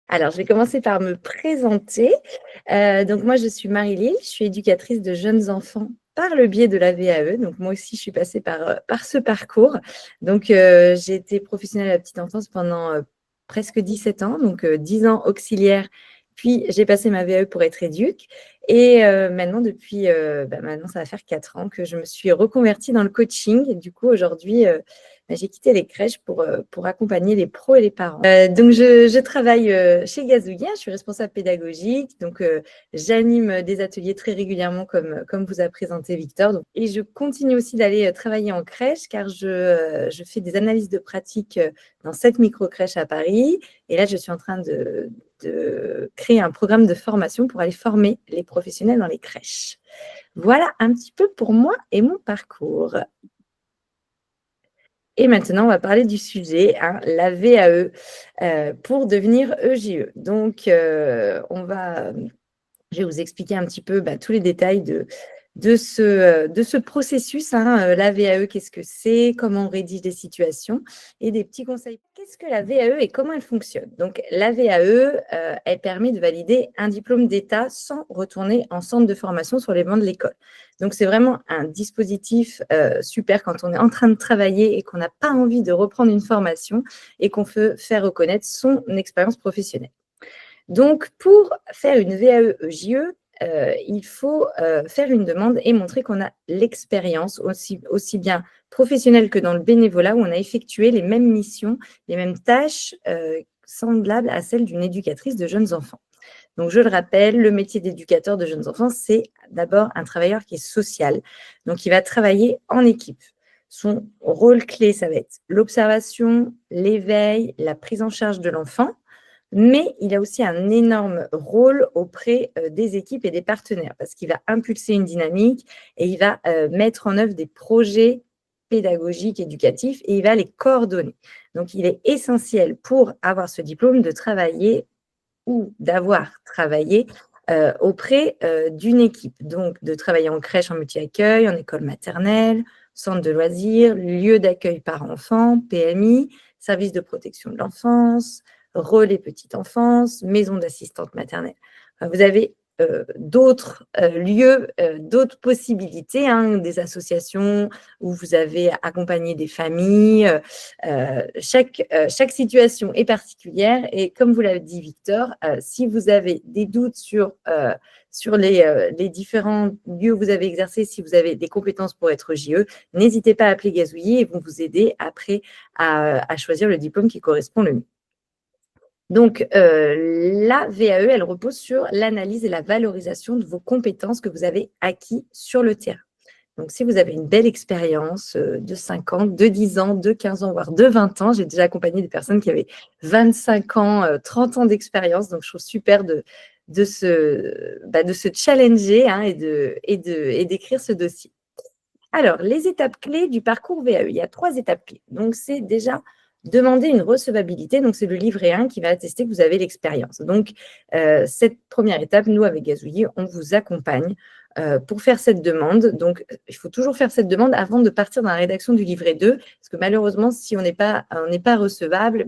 Alors, je vais commencer par me présenter. Donc moi, je suis Marie-Lille, je suis éducatrice de jeunes enfants par le biais de la VAE. Donc moi aussi, je suis passée par ce parcours. Donc j'ai été professionnelle à la petite enfance pendant presque 17 ans, donc 10 ans auxiliaire, puis j'ai passé ma VAE pour être éduque. Et maintenant, maintenant, ça va faire 4 ans que je me suis reconvertie dans le coaching. Et du coup, aujourd'hui, j'ai quitté les crèches pour accompagner les pros et les parents. Donc, je travaille chez Gazouillet, je suis responsable pédagogique. Donc, j'anime des ateliers très régulièrement, comme vous a présenté Victor. Donc, et je continue aussi d'aller travailler en crèche, car je fais des analyses de pratique dans 7 micro-crèches à Paris. Et là, je suis en train de créer un programme de formation pour aller former les professionnels dans les crèches. Voilà un petit peu pour moi et mon parcours. Et maintenant, on va parler du sujet, hein, la VAE, pour devenir EJE. Donc, je vais vous expliquer un petit peu tous les détails de ce processus, hein, la VAE, qu'est-ce que c'est, comment on rédige des situations et des petits conseils. Qu'est-ce que la VAE et comment elle fonctionne? Donc, la VAE, elle permet de valider un diplôme d'État sans retourner en centre de formation sur les bancs de l'école. Donc, c'est vraiment un dispositif super quand on est en train de travailler et qu'on n'a pas envie de reprendre une formation et qu'on veut faire reconnaître son expérience professionnelle. Donc, pour faire une VAE-EJE, il faut faire une demande et montrer qu'on a l'expérience, aussi bien professionnelle que dans le bénévolat, où on a effectué les mêmes missions, les mêmes tâches semblables à celles d'une éducatrice de jeunes enfants. Donc, je le rappelle, le métier d'éducateur de jeunes enfants, c'est d'abord un travailleur qui est social. Donc, il va travailler en équipe. Son rôle clé, ça va être l'observation, l'éveil, la prise en charge de l'enfant, mais il a aussi un énorme rôle auprès des équipes et des partenaires parce qu'il va impulser une dynamique et il va mettre en œuvre des projets pédagogiques, éducatifs et il va les coordonner. Donc, il est essentiel pour avoir ce diplôme de travailler ou d'avoir travaillé auprès d'une équipe. Donc, de travailler en crèche, en multi-accueil, en école maternelle, centre de loisirs, lieu d'accueil par enfant, PMI, service de protection de l'enfance, relais petite enfance, maison d'assistante maternelle. Enfin, vous avez d'autres lieux, d'autres possibilités, hein, des associations où vous avez accompagné des familles. Chaque situation est particulière et comme vous l'avez dit Victor, si vous avez des doutes sur les différents lieux où vous avez exercé, si vous avez des compétences pour être JE, n'hésitez pas à appeler Gazouillet et vont vous aider après à choisir le diplôme qui correspond le mieux. Donc, la VAE, elle repose sur l'analyse et la valorisation de vos compétences que vous avez acquis sur le terrain. Donc, si vous avez une belle expérience de 5 ans, de 10 ans, de 15 ans, voire de 20 ans, j'ai déjà accompagné des personnes qui avaient 25 ans, 30 ans d'expérience. Donc, je trouve super de se challenger, hein, et d'écrire ce dossier. Alors, les étapes clés du parcours VAE. Il y a 3 étapes clés. Donc, c'est déjà demander une recevabilité. Donc, c'est le livret 1 qui va attester que vous avez l'expérience. Donc, cette première étape, nous, avec Gazouillet, on vous accompagne pour faire cette demande. Donc, il faut toujours faire cette demande avant de partir dans la rédaction du livret 2, parce que malheureusement, si on n'est pas recevable,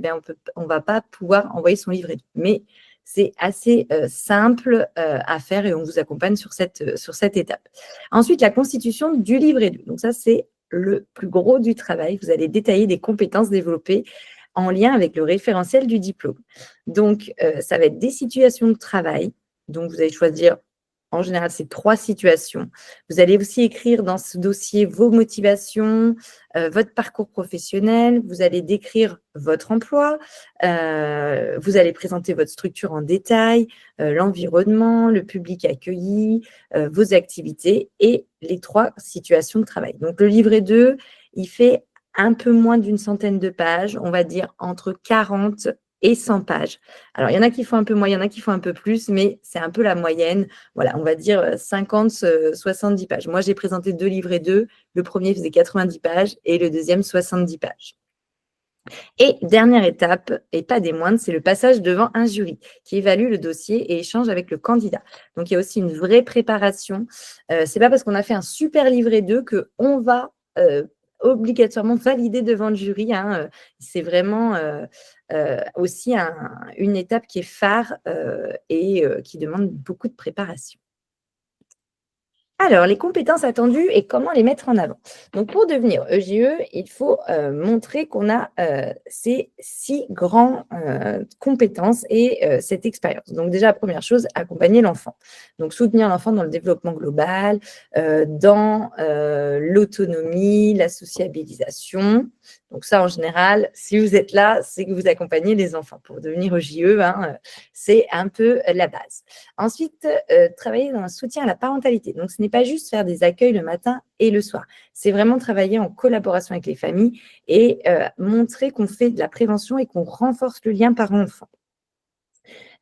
on ne va pas pouvoir envoyer son livret 2. Mais c'est assez simple à faire et on vous accompagne sur cette étape. Ensuite, la constitution du livret 2. Donc ça, c'est le plus gros du travail. Vous allez détailler des compétences développées en lien avec le référentiel du diplôme. Donc, ça va être des situations de travail. Donc, vous allez choisir, en général, c'est 3 situations. Vous allez aussi écrire dans ce dossier vos motivations, votre parcours professionnel. Vous allez décrire votre emploi. Vous allez présenter votre structure en détail, l'environnement, le public accueilli, vos activités et les 3 situations de travail. Donc, le livret 2, il fait un peu moins d'une centaine de pages, on va dire entre 40 et 100 pages. Alors, il y en a qui font un peu moins, il y en a qui font un peu plus, mais c'est un peu la moyenne. Voilà, on va dire 50, 70 pages. Moi, j'ai présenté 2 livrets 2. Le premier faisait 90 pages et le deuxième 70 pages. Et dernière étape, et pas des moindres, c'est le passage devant un jury qui évalue le dossier et échange avec le candidat. Donc, il y a aussi une vraie préparation. Ce n'est pas parce qu'on a fait un super livret 2 qu'on va obligatoirement validé devant le jury, hein, c'est vraiment, aussi une étape qui est phare, et qui demande beaucoup de préparation. Alors, les compétences attendues et comment les mettre en avant. Donc, pour devenir EJE, il faut montrer qu'on a ces 6 grands compétences et cette expérience. Donc, déjà, première chose, accompagner l'enfant. Donc, soutenir l'enfant dans le développement global, dans l'autonomie, la sociabilisation. Donc, ça, en général, si vous êtes là, c'est que vous accompagnez les enfants. Pour devenir EJE, hein, c'est un peu la base. Ensuite, travailler dans un soutien à la parentalité. Donc, ce n'est pas juste faire des accueils le matin et le soir. C'est vraiment travailler en collaboration avec les familles et montrer qu'on fait de la prévention et qu'on renforce le lien parent-enfant.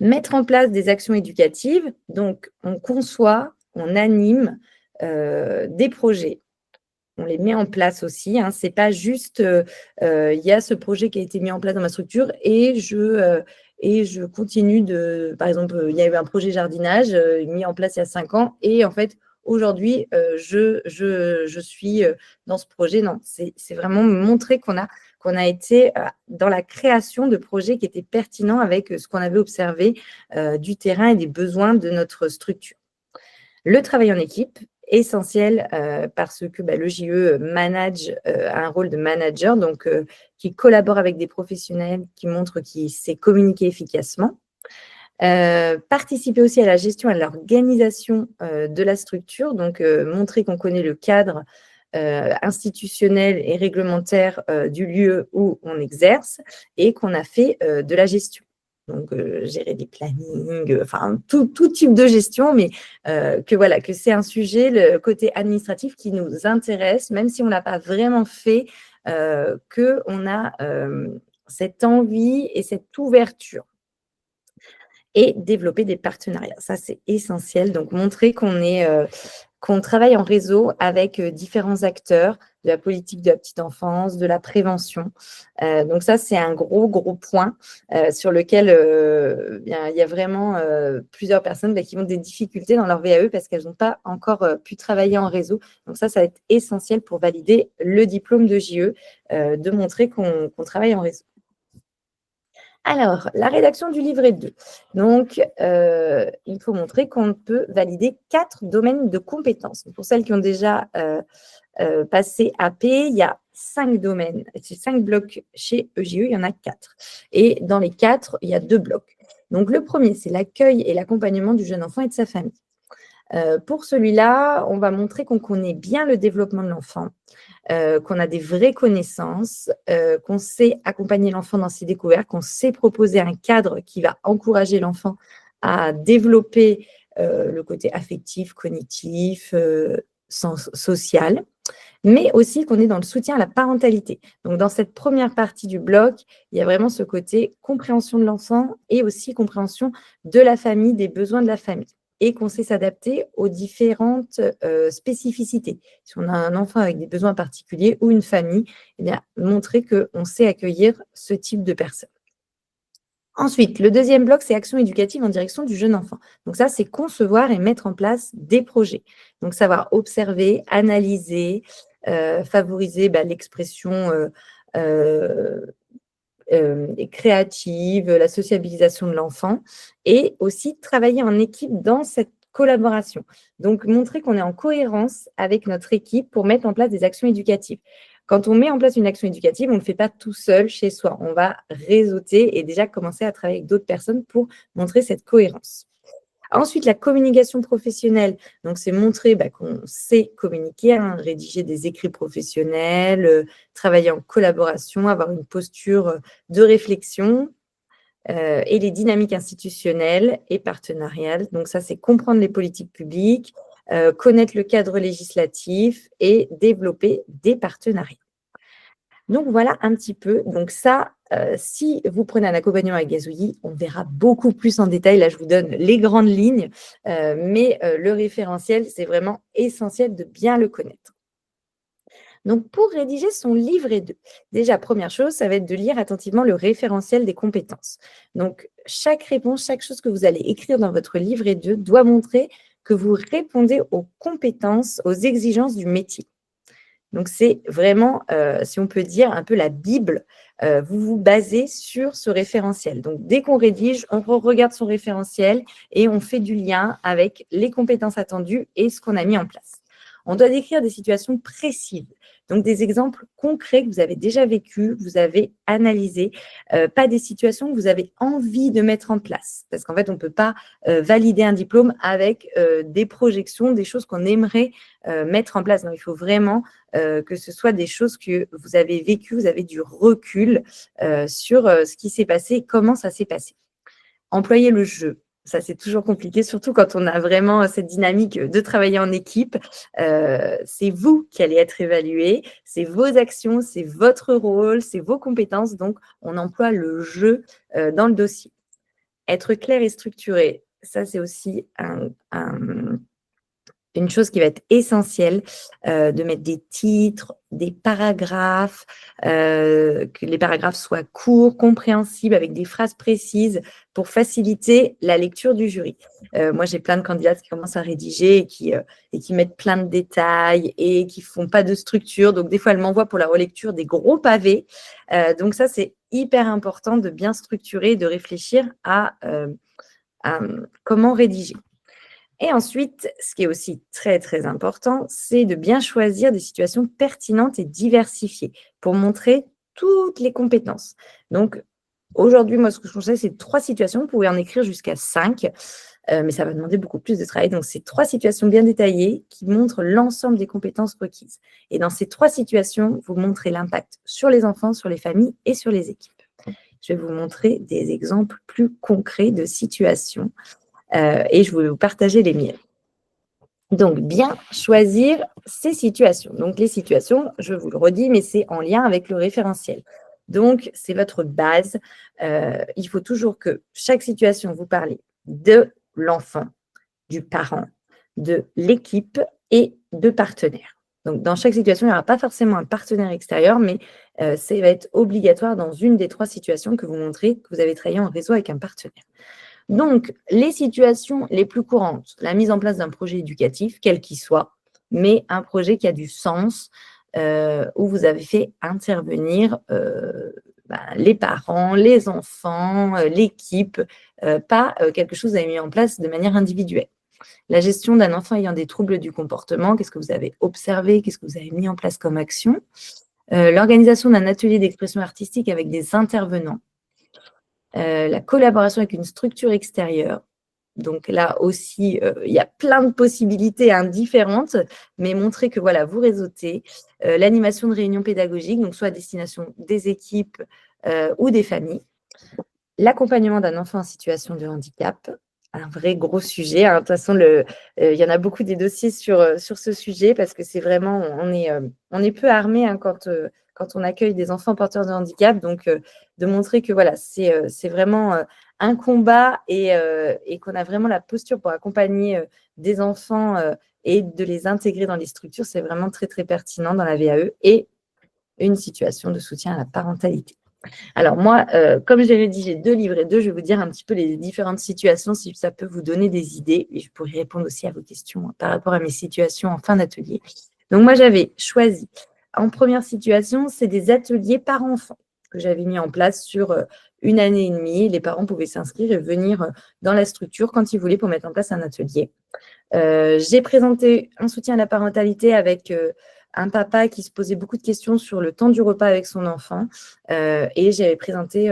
Mettre en place des actions éducatives. Donc, on conçoit, on anime des projets. On les met en place aussi, hein. C'est pas juste, il y a ce projet qui a été mis en place dans ma structure et je continue de par exemple, il y a eu un projet jardinage, mis en place il y a 5 ans et en fait, aujourd'hui, je suis, dans ce projet. Non, c'est vraiment montrer qu'on a été, dans la création de projets qui étaient pertinents avec, ce qu'on avait observé, du terrain et des besoins de notre structure. Le travail en équipe, essentiel parce que le JE a un rôle de manager, donc qui collabore avec des professionnels, qui montre qu'il sait communiquer efficacement. Participer aussi à la gestion et à l'organisation de la structure, donc montrer qu'on connaît le cadre institutionnel et réglementaire du lieu où on exerce et qu'on a fait de la gestion. Donc, gérer des plannings, enfin, tout type de gestion, mais que c'est un sujet, le côté administratif, qui nous intéresse, même si on ne l'a pas vraiment fait, qu'on a cette envie et cette ouverture. Et développer des partenariats. Ça, c'est essentiel. Donc, montrer qu'on travaille en réseau avec différents acteurs de la politique de la petite enfance, de la prévention. Donc ça, c'est un gros point sur lequel il y a vraiment plusieurs personnes qui ont des difficultés dans leur VAE parce qu'elles n'ont pas encore pu travailler en réseau. Donc ça va être essentiel pour valider le diplôme de JE, de montrer qu'on travaille en réseau. Alors, la rédaction du livret 2. Donc, il faut montrer qu'on peut valider 4 domaines de compétences. Pour celles qui ont déjà passé AP, il y a 5 domaines. C'est 5 blocs chez EJE, il y en a 4. Et dans les 4, il y a 2 blocs. Donc, le premier, c'est l'accueil et l'accompagnement du jeune enfant et de sa famille. Pour celui-là, on va montrer qu'on connaît bien le développement de l'enfant, qu'on a des vraies connaissances, qu'on sait accompagner l'enfant dans ses découvertes, qu'on sait proposer un cadre qui va encourager l'enfant à développer le côté affectif, cognitif, social, mais aussi qu'on est dans le soutien à la parentalité. Donc, dans cette première partie du bloc, il y a vraiment ce côté compréhension de l'enfant et aussi compréhension de la famille, des besoins de la famille, et qu'on sait s'adapter aux différentes spécificités. Si on a un enfant avec des besoins particuliers ou une famille, eh bien, montrer qu'on sait accueillir ce type de personnes. Ensuite, le deuxième bloc, c'est action éducative en direction du jeune enfant. Donc ça, c'est concevoir et mettre en place des projets. Donc, savoir observer, analyser, favoriser l'expression créative, la sociabilisation de l'enfant et aussi travailler en équipe dans cette collaboration. Donc, montrer qu'on est en cohérence avec notre équipe pour mettre en place des actions éducatives. Quand on met en place une action éducative, on ne le fait pas tout seul chez soi. On va réseauter et déjà commencer à travailler avec d'autres personnes pour montrer cette cohérence. Ensuite, la communication professionnelle. Donc, c'est montrer qu'on sait communiquer, hein, rédiger des écrits professionnels, travailler en collaboration, avoir une posture de réflexion et les dynamiques institutionnelles et partenariales. Donc, ça, c'est comprendre les politiques publiques, connaître le cadre législatif et développer des partenariats. Donc, voilà un petit peu. Donc, ça, si vous prenez un accompagnement avec Gazouillis, on verra beaucoup plus en détail. Là, je vous donne les grandes lignes, mais le référentiel, c'est vraiment essentiel de bien le connaître. Donc, pour rédiger son livret 2, déjà, première chose, ça va être de lire attentivement le référentiel des compétences. Donc, chaque réponse, chaque chose que vous allez écrire dans votre livret 2 doit montrer que vous répondez aux compétences, aux exigences du métier. Donc, c'est vraiment, si on peut dire, un peu la Bible. Vous vous basez sur ce référentiel. Donc, dès qu'on rédige, on regarde son référentiel et on fait du lien avec les compétences attendues et ce qu'on a mis en place. On doit décrire des situations précises, donc des exemples concrets que vous avez déjà vécus, que vous avez analysés, pas des situations que vous avez envie de mettre en place. Parce qu'en fait, on ne peut pas valider un diplôme avec des projections, des choses qu'on aimerait mettre en place. Donc, il faut vraiment que ce soit des choses que vous avez vécues, vous avez du recul sur ce qui s'est passé et comment ça s'est passé. Employer le jeu. Ça, c'est toujours compliqué, surtout quand on a vraiment cette dynamique de travailler en équipe. C'est vous qui allez être évalué, c'est vos actions, c'est votre rôle, c'est vos compétences. Donc, on emploie le jeu dans le dossier. Être clair et structuré, ça, c'est aussi une chose qui va être essentielle, de mettre des titres, des paragraphes, que les paragraphes soient courts, compréhensibles, avec des phrases précises pour faciliter la lecture du jury. Moi, j'ai plein de candidates qui commencent à rédiger et qui mettent plein de détails et qui font pas de structure. Donc, des fois, elles m'envoient pour la relecture des gros pavés. Donc ça, c'est hyper important de bien structurer, de réfléchir à comment rédiger. Et ensuite, ce qui est aussi très, très important, c'est de bien choisir des situations pertinentes et diversifiées pour montrer toutes les compétences. Donc, aujourd'hui, moi, ce que je conseille, c'est 3 situations. Vous pouvez en écrire jusqu'à 5, mais ça va demander beaucoup plus de travail. Donc, c'est 3 situations bien détaillées qui montrent l'ensemble des compétences requises. Et dans ces 3 situations, vous montrez l'impact sur les enfants, sur les familles et sur les équipes. Je vais vous montrer des exemples plus concrets de situations et je vais vous partager les miennes. Donc, bien choisir ces situations. Donc, les situations, je vous le redis, mais c'est en lien avec le référentiel. Donc, c'est votre base. Il faut toujours que chaque situation, vous parlez de l'enfant, du parent, de l'équipe et de partenaires. Donc, dans chaque situation, il n'y aura pas forcément un partenaire extérieur, mais ça va être obligatoire dans une des 3 situations que vous montrez que vous avez travaillé en réseau avec un partenaire. Donc, les situations les plus courantes, la mise en place d'un projet éducatif, quel qu'il soit, mais un projet qui a du sens, où vous avez fait intervenir les parents, les enfants, l'équipe, pas quelque chose que vous avez mis en place de manière individuelle. La gestion d'un enfant ayant des troubles du comportement, qu'est-ce que vous avez observé, qu'est-ce que vous avez mis en place comme action. L'organisation d'un atelier d'expression artistique avec des intervenants. La collaboration avec une structure extérieure. Donc là aussi, il y a plein de possibilités différentes, mais montrer que voilà, vous réseautez. L'animation de réunions pédagogiques, donc soit à destination des équipes ou des familles. L'accompagnement d'un enfant en situation de handicap, un vrai gros sujet. De toute façon, il y en a beaucoup des dossiers sur ce sujet parce que c'est vraiment, on est peu armé quand on accueille des enfants porteurs de handicap. Donc, de montrer que voilà, c'est vraiment un combat et qu'on a vraiment la posture pour accompagner des enfants et de les intégrer dans les structures, c'est vraiment très, très pertinent dans la VAE et une situation de soutien à la parentalité. Alors moi, comme j'ai rédigé 2 livres et 2, je vais vous dire un petit peu les différentes situations, si ça peut vous donner des idées. Et je pourrais répondre aussi à vos questions par rapport à mes situations en fin d'atelier. Donc moi, j'avais choisi, en première situation, c'est des ateliers par enfant que j'avais mis en place sur 1 année et demie. Les parents pouvaient s'inscrire et venir dans la structure quand ils voulaient pour mettre en place un atelier. J'ai présenté un soutien à la parentalité avec un papa qui se posait beaucoup de questions sur le temps du repas avec son enfant et j'avais présenté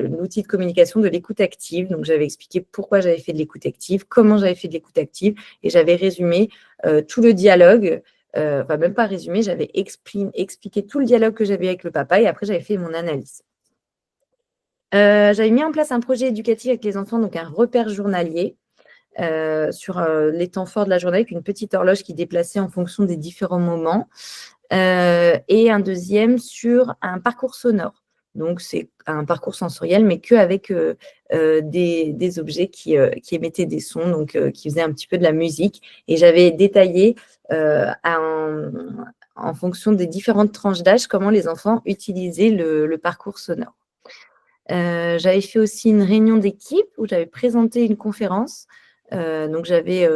l'outil de communication de l'écoute active. Donc, j'avais expliqué pourquoi j'avais fait de l'écoute active, comment j'avais fait de l'écoute active et j'avais résumé tout le dialogue. Enfin, même pas résumé, j'avais expliqué tout le dialogue que j'avais avec le papa et après, j'avais fait mon analyse. J'avais mis en place un projet éducatif avec les enfants, donc un repère journalier. Sur les temps forts de la journée avec une petite horloge qui déplaçait en fonction des différents moments. Et un deuxième sur un parcours sonore. Donc, c'est un parcours sensoriel, mais qu'avec des objets qui émettaient des sons, donc qui faisaient un petit peu de la musique. Et j'avais détaillé en fonction des différentes tranches d'âge comment les enfants utilisaient le parcours sonore. J'avais fait aussi une réunion d'équipe où j'avais présenté une conférence. Donc, j'avais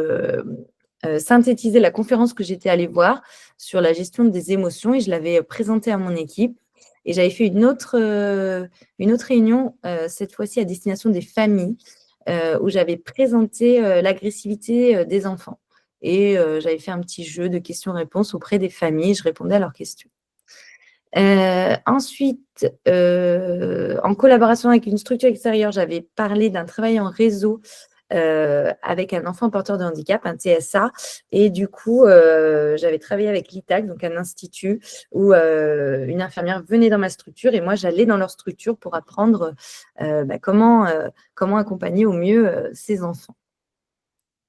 synthétisé la conférence que j'étais allée voir sur la gestion des émotions et je l'avais présentée à mon équipe. Et j'avais fait une autre réunion, cette fois-ci à destination des familles, où j'avais présenté l'agressivité des enfants. Et j'avais fait un petit jeu de questions-réponses auprès des familles. Je répondais à leurs questions. Ensuite, en collaboration avec une structure extérieure, j'avais parlé d'un travail en réseau avec un enfant porteur de handicap, un TSA. Et du coup, j'avais travaillé avec l'ITAC, donc un institut où une infirmière venait dans ma structure et moi, j'allais dans leur structure pour apprendre comment accompagner au mieux ces enfants.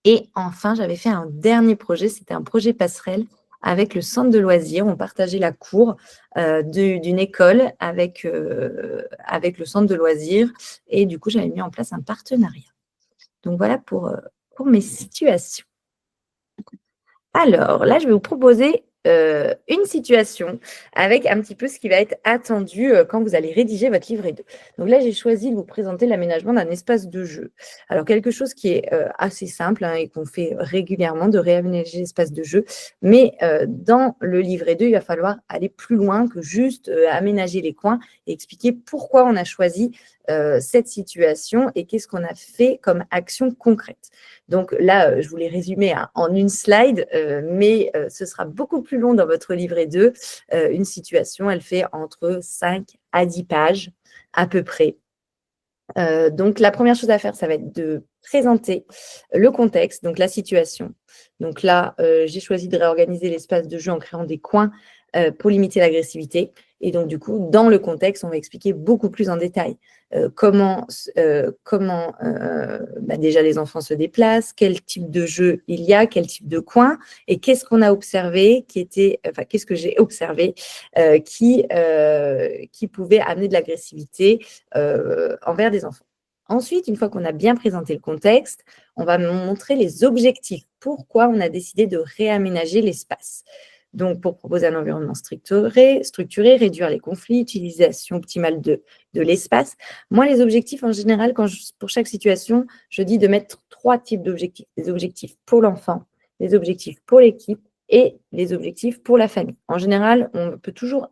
Et enfin, j'avais fait un dernier projet, c'était un projet passerelle avec le centre de loisirs. On partageait la cour d'une école avec le centre de loisirs et du coup, j'avais mis en place un partenariat. Donc voilà pour mes situations. Alors là, je vais vous proposer une situation avec un petit peu ce qui va être attendu quand vous allez rédiger votre livret 2. Donc là, j'ai choisi de vous présenter l'aménagement d'un espace de jeu. Alors quelque chose qui est assez simple hein, et qu'on fait régulièrement, de réaménager l'espace de jeu. Mais dans le livret 2, il va falloir aller plus loin que juste aménager les coins et expliquer pourquoi on a choisi cette situation et qu'est-ce qu'on a fait comme action concrète. Donc là, je vous l'ai résumé en une slide, mais ce sera beaucoup plus long dans votre livret 2. Une situation, elle fait entre 5 à 10 pages à peu près. Donc la première chose à faire, ça va être de présenter le contexte, donc la situation. Donc là, j'ai choisi de réorganiser l'espace de jeu en créant des coins pour limiter l'agressivité. Et donc du coup, dans le contexte, on va expliquer beaucoup plus en détail comment déjà les enfants se déplacent, quel type de jeu il y a, quel type de coin, et qu'est-ce qu'on a observé, qu'est-ce que j'ai observé qui pouvait amener de l'agressivité envers des enfants. Ensuite, une fois qu'on a bien présenté le contexte, on va montrer les objectifs. Pourquoi on a décidé de réaménager l'espace. Donc, pour proposer un environnement structuré, réduire les conflits, utilisation optimale de l'espace. Moi, les objectifs, en général, pour chaque situation, je dis de mettre 3 types d'objectifs. Des objectifs pour l'enfant, des objectifs pour l'équipe et les objectifs pour la famille. En général, on peut toujours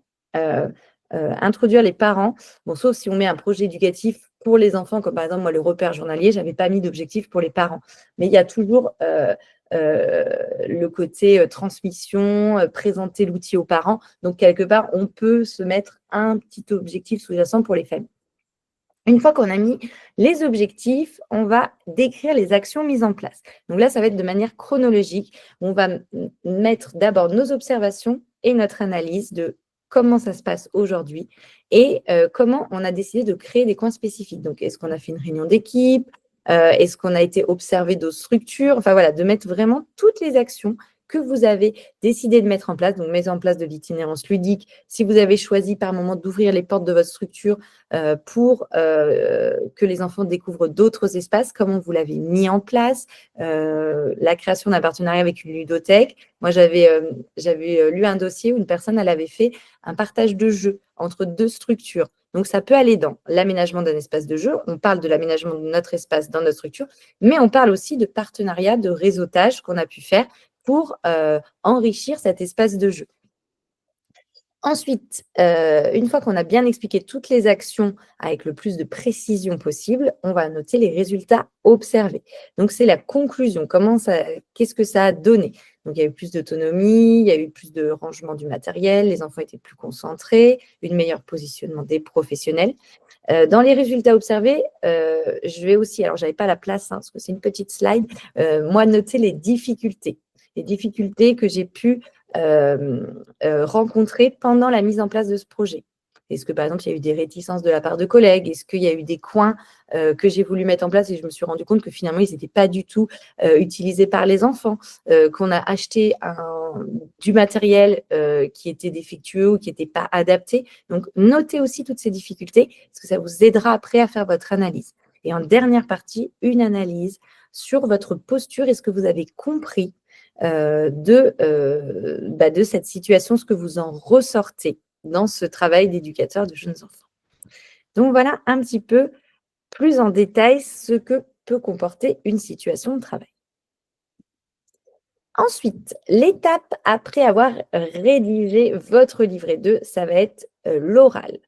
introduire les parents, bon, sauf si on met un projet éducatif pour les enfants, comme par exemple, moi, le repère journalier, je n'avais pas mis d'objectif pour les parents. Mais il y a toujours le côté transmission, présenter l'outil aux parents. Donc, quelque part, on peut se mettre un petit objectif sous-jacent pour les familles. Une fois qu'on a mis les objectifs, on va décrire les actions mises en place. Donc là, ça va être de manière chronologique. On va mettre d'abord nos observations et notre analyse de comment ça se passe aujourd'hui et comment on a décidé de créer des coins spécifiques. Donc, est-ce qu'on a fait une réunion d'équipe? Est-ce qu'on a été observé d'autres structures? Enfin voilà, de mettre vraiment toutes les actions que vous avez décidé de mettre en place, donc mise en place de l'itinérance ludique, si vous avez choisi par moment d'ouvrir les portes de votre structure pour que les enfants découvrent d'autres espaces, comment vous l'avez mis en place, la création d'un partenariat avec une ludothèque. Moi, j'avais lu un dossier où une personne, elle avait fait un partage de jeux entre 2 structures. Donc, ça peut aller dans l'aménagement d'un espace de jeu. On parle de l'aménagement de notre espace dans notre structure, mais on parle aussi de partenariat, de réseautage qu'on a pu faire pour enrichir cet espace de jeu. Ensuite, une fois qu'on a bien expliqué toutes les actions avec le plus de précision possible, on va noter les résultats observés. Donc, c'est la conclusion. Qu'est-ce que ça a donné? Donc, il y a eu plus d'autonomie, il y a eu plus de rangement du matériel, les enfants étaient plus concentrés, un meilleur positionnement des professionnels. Dans les résultats observés, je vais aussi, alors je n'avais pas la place, hein, parce que c'est une petite slide, moi, noter les difficultés que j'ai pu rencontrer pendant la mise en place de ce projet. Est-ce que, par exemple, il y a eu des réticences de la part de collègues? Est-ce qu'il y a eu des coins que j'ai voulu mettre en place et je me suis rendu compte que finalement, ils n'étaient pas du tout utilisés par les enfants, qu'on a acheté du matériel qui était défectueux ou qui n'était pas adapté. Donc, notez aussi toutes ces difficultés parce que ça vous aidera après à faire votre analyse. Et en dernière partie, une analyse sur votre posture. Est-ce que vous avez compris de cette situation, ce que vous en ressortez dans ce travail d'éducateur de jeunes enfants. Donc voilà un petit peu plus en détail ce que peut comporter une situation de travail. Ensuite, l'étape après avoir rédigé votre livret 2, ça va être, l'oral.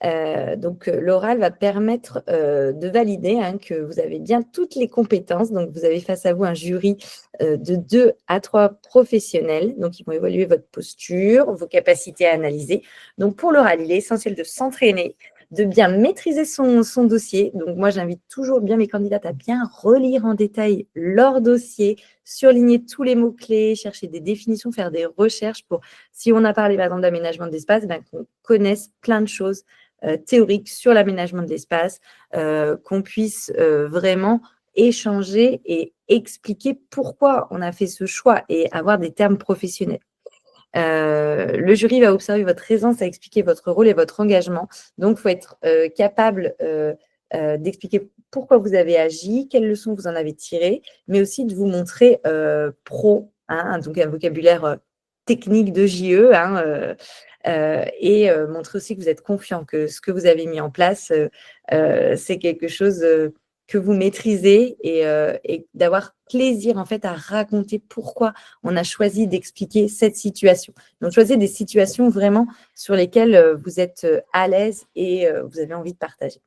L'oral va permettre, de valider, hein, que vous avez bien toutes les compétences. Donc vous avez face à vous un jury, de 2 à 3 professionnels. Donc ils vont évaluer votre posture, vos capacités à analyser. Donc pour l'oral, il est essentiel de s'entraîner, de bien maîtriser son dossier. Donc moi, j'invite toujours bien mes candidates à bien relire en détail leur dossier, surligner tous les mots-clés, chercher des définitions, faire des recherches pour, si on a parlé par exemple d'aménagement d'espace, ben, qu'on connaisse plein de choses théoriques sur l'aménagement de l'espace, qu'on puisse vraiment échanger et expliquer pourquoi on a fait ce choix et avoir des termes professionnels. Le jury va observer votre aisance à expliquer votre rôle et votre engagement. Donc, il faut être capable d'expliquer pourquoi vous avez agi, quelles leçons vous en avez tirées, mais aussi de vous montrer pro, hein, donc un vocabulaire technique de JE, hein, et montrer aussi que vous êtes confiant, que ce que vous avez mis en place, c'est quelque chose que vous maîtrisez et d'avoir plaisir en fait à raconter pourquoi on a choisi d'expliquer cette situation. Donc, choisissez des situations vraiment sur lesquelles vous êtes à l'aise et vous avez envie de partager.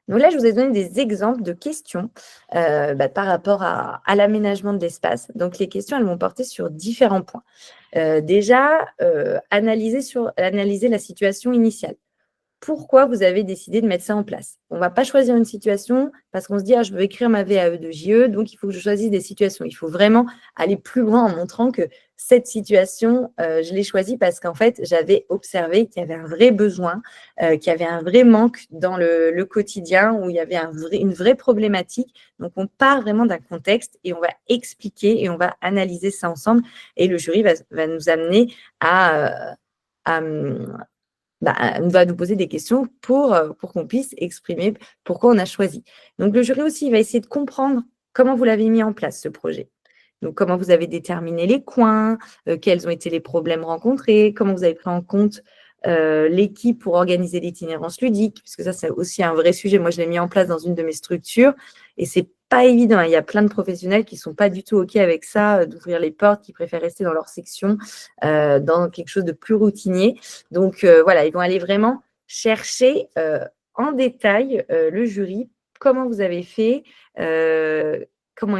Donc là, je vous ai donné des exemples de questions par rapport à l'aménagement de l'espace. Donc, les questions, elles vont porter sur différents points. Déjà, analyser la situation initiale. Pourquoi vous avez décidé de mettre ça en place? On ne va pas choisir une situation parce qu'on se dit: «Ah, je veux écrire ma VAE de JE, donc il faut que je choisisse des situations». Il faut vraiment aller plus loin en montrant que cette situation, je l'ai choisie parce qu'en fait, j'avais observé qu'il y avait un vrai besoin, qu'il y avait un vrai manque dans le quotidien, où il y avait une vraie problématique. Donc on part vraiment d'un contexte et on va expliquer et on va analyser ça ensemble, et le jury va nous amener à, va nous poser des questions pour qu'on puisse exprimer pourquoi on a choisi. Donc le jury aussi, il va essayer de comprendre comment vous l'avez mis en place, ce projet. Donc comment vous avez déterminé les coins, quels ont été les problèmes rencontrés, comment vous avez pris en compte l'équipe pour organiser l'itinérance ludique, puisque ça, c'est aussi un vrai sujet. Moi, je l'ai mis en place dans une de mes structures et c'est pas évident, hein. Il y a plein de professionnels qui sont pas du tout OK avec ça, d'ouvrir les portes, qui préfèrent rester dans leur section, dans quelque chose de plus routinier. Donc voilà, ils vont aller vraiment chercher en détail, le jury, comment vous avez fait, comment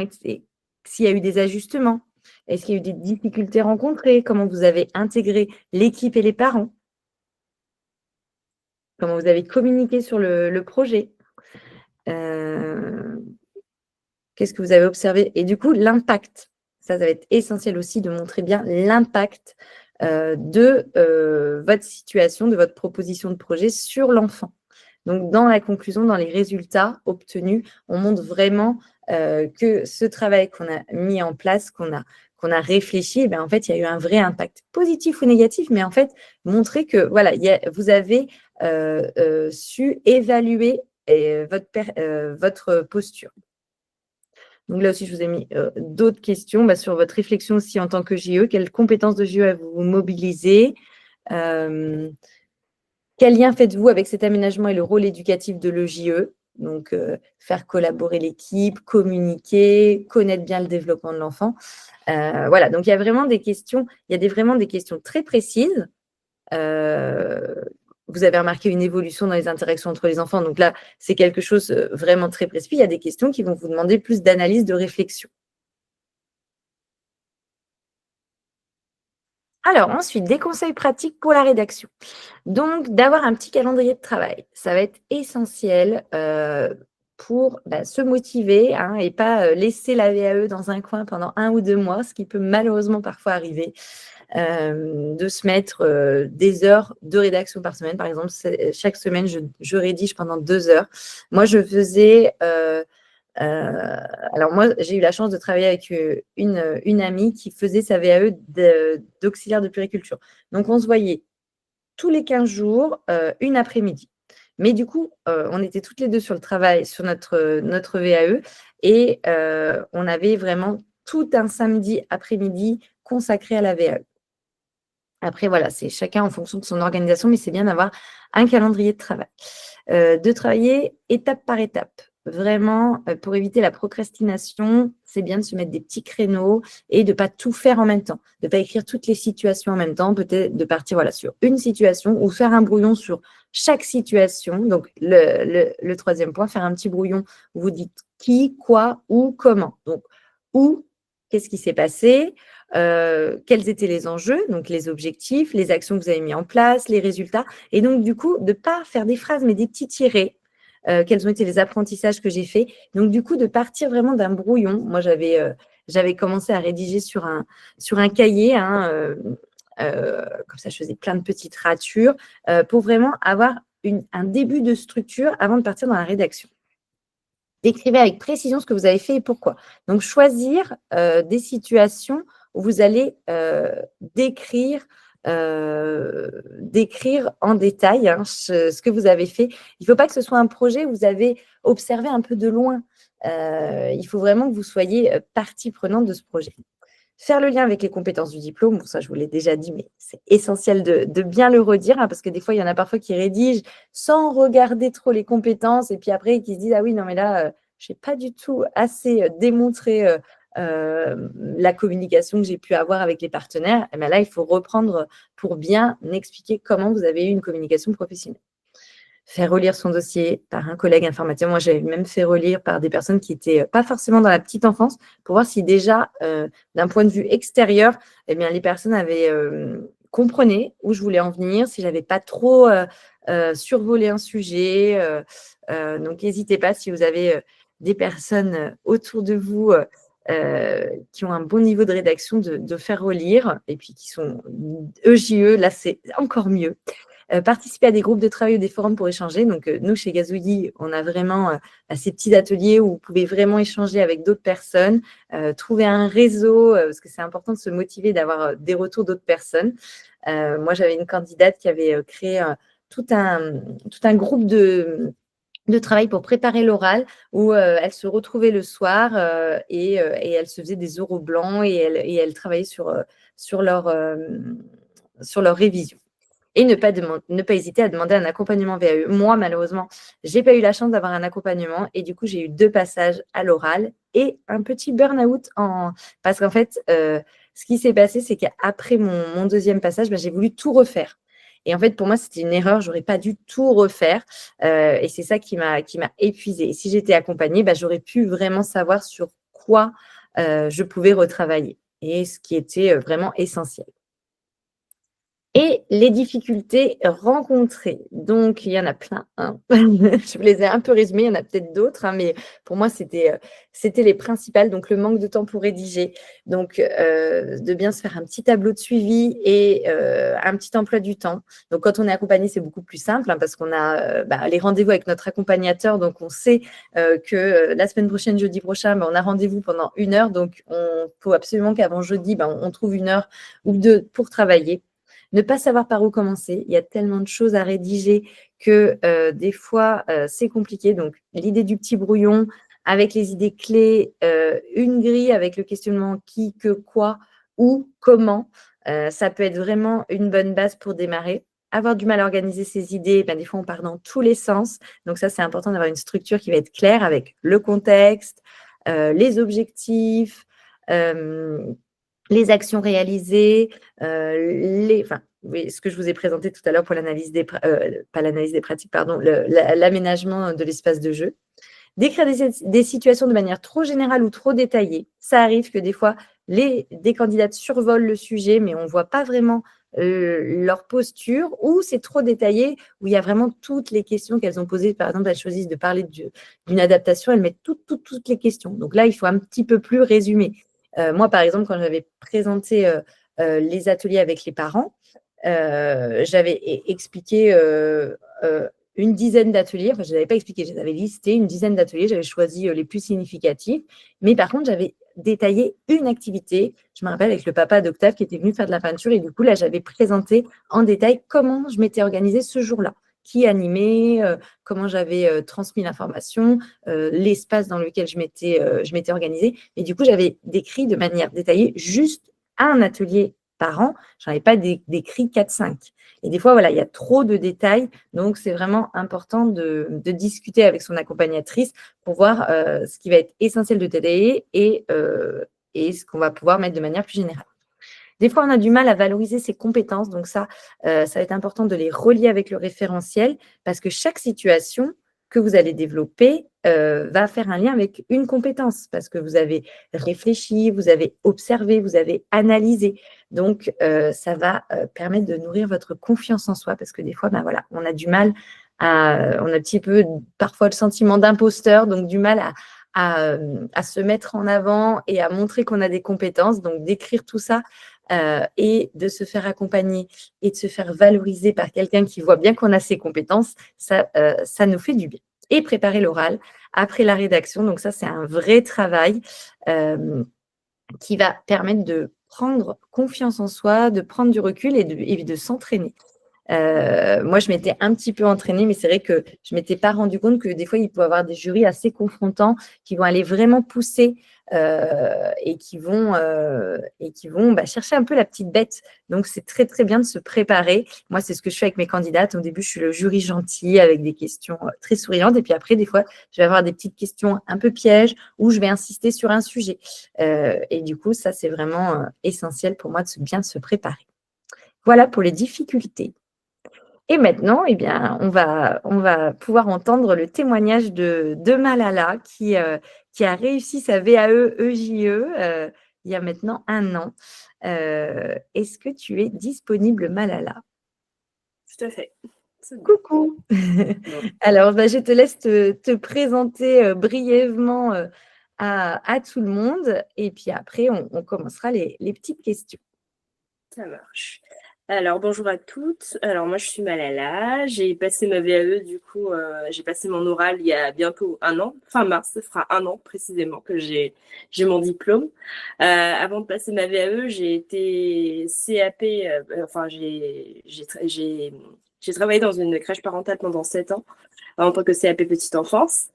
s'il y a eu des ajustements, est-ce qu'il y a eu des difficultés rencontrées, comment vous avez intégré l'équipe et les parents, comment vous avez communiqué sur le projet, heu, qu'est-ce que vous avez observé, et du coup l'impact. Ça va être essentiel aussi de montrer bien l'impact de votre situation, de votre proposition de projet sur l'enfant. Donc, dans la conclusion, dans les résultats obtenus, on montre vraiment que ce travail qu'on a mis en place, qu'on a réfléchi, eh bien, en fait, il y a eu un vrai impact, positif ou négatif, mais en fait, montrer que voilà, vous avez su évaluer votre posture. Donc là aussi, je vous ai mis d'autres questions sur votre réflexion aussi en tant que JE. Quelles compétences de JE vous mobilisez? Quel lien faites-vous avec cet aménagement et le rôle éducatif de l'EJE? Donc, faire collaborer l'équipe, communiquer, connaître bien le développement de l'enfant. Voilà, donc il y a vraiment des questions, vraiment des questions très précises. Heu, vous avez remarqué une évolution dans les interactions entre les enfants, donc là, c'est quelque chose, vraiment très précis. Il y a des questions qui vont vous demander plus d'analyse, de réflexion. Alors ensuite, des conseils pratiques pour la rédaction. Donc, d'avoir un petit calendrier de travail, ça va être essentiel pour se motiver, hein, et pas laisser la VAE dans un coin pendant 1 ou 2 mois, ce qui peut malheureusement parfois arriver, de se mettre des heures de rédaction par semaine. Par exemple, chaque semaine, je rédige pendant 2 heures. Moi, je faisais alors moi, j'ai eu la chance de travailler avec une amie qui faisait sa VAE d'auxiliaire de puériculture. Donc, on se voyait tous les 15 jours, une après-midi. Mais du coup, on était toutes les 2 sur le travail, sur notre VAE, et on avait vraiment tout un samedi après-midi consacré à la VAE. Après voilà, c'est chacun en fonction de son organisation, mais c'est bien d'avoir un calendrier de travail. De travailler étape par étape. vraiment, pour éviter la procrastination, c'est bien de se mettre des petits créneaux et de ne pas tout faire en même temps, de ne pas écrire toutes les situations en même temps, peut-être de partir voilà, sur une situation ou faire un brouillon sur chaque situation. Donc, le troisième point, faire un petit brouillon où vous dites qui, quoi, où, comment. Donc, où, qu'est-ce qui s'est passé, quels étaient les enjeux, donc les objectifs, les actions que vous avez mis en place, les résultats. Et donc, du coup, de ne pas faire des phrases, mais des petits tirés. Quels ont été les apprentissages que j'ai faits. Donc, du coup, de partir vraiment d'un brouillon. Moi, j'avais commencé à rédiger sur un cahier, hein, comme ça, je faisais plein de petites ratures pour vraiment avoir un début de structure avant de partir dans la rédaction. Décrivez avec précision ce que vous avez fait et pourquoi. Donc, choisir des situations où vous allez décrire en détail ce que vous avez fait. Il ne faut pas que ce soit un projet où vous avez observé un peu de loin. Il faut vraiment que vous soyez partie prenante de ce projet. Faire le lien avec les compétences du diplôme, bon, ça je vous l'ai déjà dit, mais c'est essentiel de bien le redire, parce que des fois, il y en a parfois qui rédigent sans regarder trop les compétences et puis après, qui se disent « Ah oui, non, mais là, je n'ai pas du tout assez démontré la communication que j'ai pu avoir avec les partenaires. » Et bien là, il faut reprendre pour bien expliquer comment vous avez eu une communication professionnelle. Faire relire son dossier par un collègue informaticien. Moi, j'avais même fait relire par des personnes qui n'étaient pas forcément dans la petite enfance pour voir si déjà, d'un point de vue extérieur, eh bien, les personnes comprenaient où je voulais en venir, si je n'avais pas trop survolé un sujet. Donc, n'hésitez pas si vous avez des personnes autour de vous qui ont un bon niveau de rédaction de faire relire et puis qui sont EJE, là, c'est encore mieux. Participer à des groupes de travail ou des forums pour échanger. Donc, nous, chez Gazouillis, on a vraiment ces petits ateliers où vous pouvez vraiment échanger avec d'autres personnes, trouver un réseau, parce que c'est important de se motiver, d'avoir des retours d'autres personnes. Moi, j'avais une candidate qui avait créé tout un groupe de travail pour préparer l'oral où elle se retrouvait le soir et elle se faisait des oraux blancs et elle travaillait sur leur révision. Et ne pas hésiter à demander un accompagnement VAE. Moi, malheureusement, je n'ai pas eu la chance d'avoir un accompagnement et du coup, j'ai eu 2 passages à l'oral et un petit burn-out parce qu'en fait, ce qui s'est passé, c'est qu'après mon deuxième passage, j'ai voulu tout refaire. Et en fait, pour moi, c'était une erreur. Je n'aurais pas dû tout refaire. Et c'est ça qui m'a épuisée. Et si j'étais accompagnée, j'aurais pu vraiment savoir sur quoi je pouvais retravailler et ce qui était vraiment essentiel. Et les difficultés rencontrées. Donc, il y en a plein. Je vous les ai un peu résumées, il y en a peut-être d'autres, mais pour moi, c'était les principales. Donc, le manque de temps pour rédiger. Donc, de bien se faire un petit tableau de suivi et un petit emploi du temps. Donc, quand on est accompagné, c'est beaucoup plus simple parce qu'on a les rendez-vous avec notre accompagnateur. Donc, on sait que la semaine prochaine, jeudi prochain, on a rendez-vous pendant 1 heure. Donc, il faut absolument qu'avant jeudi, on trouve 1 heure ou 2 pour travailler. Ne pas savoir par où commencer. Il y a tellement de choses à rédiger que des fois, c'est compliqué. Donc, l'idée du petit brouillon avec les idées clés, une grille avec le questionnement qui, que, quoi, où, comment, ça peut être vraiment une bonne base pour démarrer. Avoir du mal à organiser ses idées, des fois, on part dans tous les sens. Donc, ça, c'est important d'avoir une structure qui va être claire avec le contexte, les objectifs, les actions réalisées, ce que je vous ai présenté tout à l'heure pour l'analyse pas l'analyse des pratiques, pardon, l'aménagement de l'espace de jeu. Décrire des situations de manière trop générale ou trop détaillée. Ça arrive que des fois, des candidates survolent le sujet, mais on ne voit pas vraiment leur posture, ou c'est trop détaillé, où il y a vraiment toutes les questions qu'elles ont posées. Par exemple, elles choisissent de parler d'une adaptation, elles mettent toutes les questions. Donc là, il faut un petit peu plus résumer. Moi, par exemple, quand j'avais présenté les ateliers avec les parents, j'avais expliqué une dizaine d'ateliers. Enfin, je n'avais pas expliqué, j'avais listé une dizaine d'ateliers, j'avais choisi les plus significatifs. Mais par contre, j'avais détaillé une activité. Je me rappelle avec le papa d'Octave qui était venu faire de la peinture. Et du coup, là, j'avais présenté en détail comment je m'étais organisée ce jour-là. Qui animait, comment j'avais transmis l'information, l'espace dans lequel je m'étais organisée. Et du coup, j'avais décrit de manière détaillée juste un atelier par an, j'en ai pas décrit 4-5. Et des fois, voilà, il y a trop de détails. Donc, c'est vraiment important de discuter avec son accompagnatrice pour voir ce qui va être essentiel de t'aider et ce qu'on va pouvoir mettre de manière plus générale. Des fois, on a du mal à valoriser ses compétences. Donc ça va être important de les relier avec le référentiel parce que chaque situation que vous allez développer va faire un lien avec une compétence parce que vous avez réfléchi, vous avez observé, vous avez analysé. Donc, ça va permettre de nourrir votre confiance en soi parce que des fois, ben voilà, on a du mal on a un petit peu parfois le sentiment d'imposteur, donc du mal à se mettre en avant et à montrer qu'on a des compétences. Donc, d'écrire tout ça et de se faire accompagner et de se faire valoriser par quelqu'un qui voit bien qu'on a ses compétences, ça nous fait du bien. Et préparer l'oral après la rédaction. Donc ça, c'est un vrai travail qui va permettre de prendre confiance en soi, de prendre du recul et de s'entraîner. Moi, je m'étais un petit peu entraînée, mais c'est vrai que je ne m'étais pas rendu compte que des fois, il peut y avoir des jurys assez confrontants qui vont aller vraiment pousser et qui vont chercher un peu la petite bête. Donc, c'est très, très bien de se préparer. Moi, c'est ce que je fais avec mes candidates. Au début, je suis le jury gentil avec des questions très souriantes. Et puis après, des fois, je vais avoir des petites questions un peu pièges où je vais insister sur un sujet. Et du coup, ça, c'est vraiment essentiel pour moi de bien se préparer. Voilà pour les difficultés. Et maintenant, eh bien, on va pouvoir entendre le témoignage de Malala qui a réussi sa VAE-EJE il y a maintenant 1 an. Est-ce que tu es disponible, Malala? Tout à fait. Coucou. Alors, je te laisse te présenter brièvement à tout le monde et puis après, on commencera les petites questions. Ça marche. Alors, bonjour à toutes. Alors, moi, je suis Malala. J'ai passé ma VAE, du coup, j'ai passé mon oral il y a bientôt 1 an. Fin mars, ça fera 1 an précisément que j'ai mon diplôme. Avant de passer ma VAE, j'ai été CAP, enfin, j'ai travaillé dans une crèche parentale pendant 7 ans en tant que CAP petite enfance.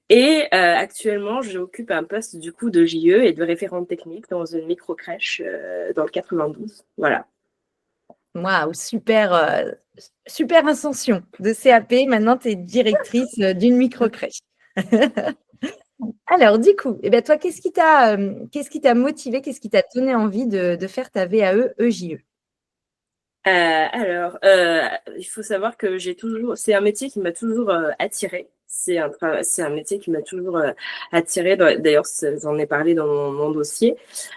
Et actuellement, j'occupe un poste du coup de JE et de référente technique dans une micro-crèche dans le 92. Voilà. Waouh, super, super ascension de CAP. Maintenant, tu es directrice d'une micro-crèche. Alors, du coup, eh bien, toi, qu'est-ce qui t'a motivé, qu'est-ce qui t'a donné envie de faire ta VAE-EJE? Alors, il faut savoir que c'est un métier qui m'a toujours attirée. C'est un métier qui m'a toujours attirée. D'ailleurs, j'en ai parlé dans mon dossier.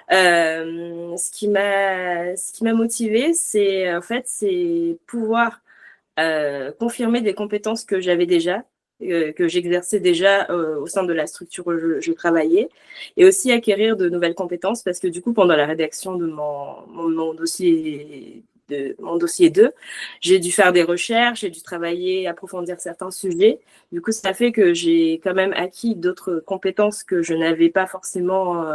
Ce qui m'a motivée, c'est en fait, c'est pouvoir confirmer des compétences que j'avais déjà, que j'exerçais déjà au sein de la structure où je travaillais, et aussi acquérir de nouvelles compétences parce que du coup, pendant la rédaction de mon dossier 2, j'ai dû faire des recherches, j'ai dû travailler, approfondir certains sujets. Du coup, ça fait que j'ai quand même acquis d'autres compétences que je n'avais pas forcément